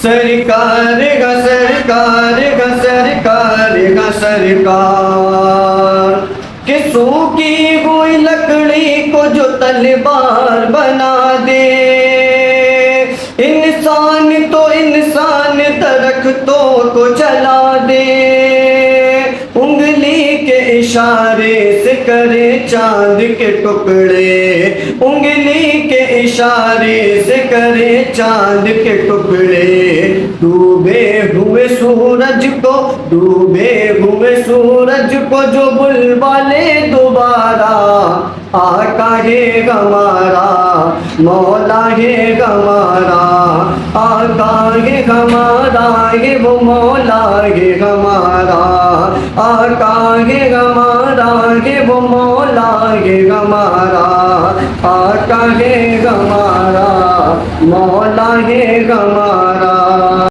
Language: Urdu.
سرکار گا سرکار گا سرکار گا سرکار، کہ سوکھی ہوئی لکڑی کو جو تلوار بنا دے، انسان تو انسان درختوں کو جلا دے، انگلی کے اشارے سے کرے چاند کے ٹکڑے، انگلی کے اشارے سے کرے چاند کے ٹکڑے، ڈوبے ہوئے سورج کو، ڈوبے ہوئے سورج کو جو بلبلے دوبارہ، آقا ہے ہمارا، مولا ہے ہمارا، آقا ہے ہمارا، ہے وہ مولا ہے ہمارا، آقا ہے ہمارا، ہے وہ مولا ہے ہمارا، آقا ہے ہمارا، مولا ہے ہمارا۔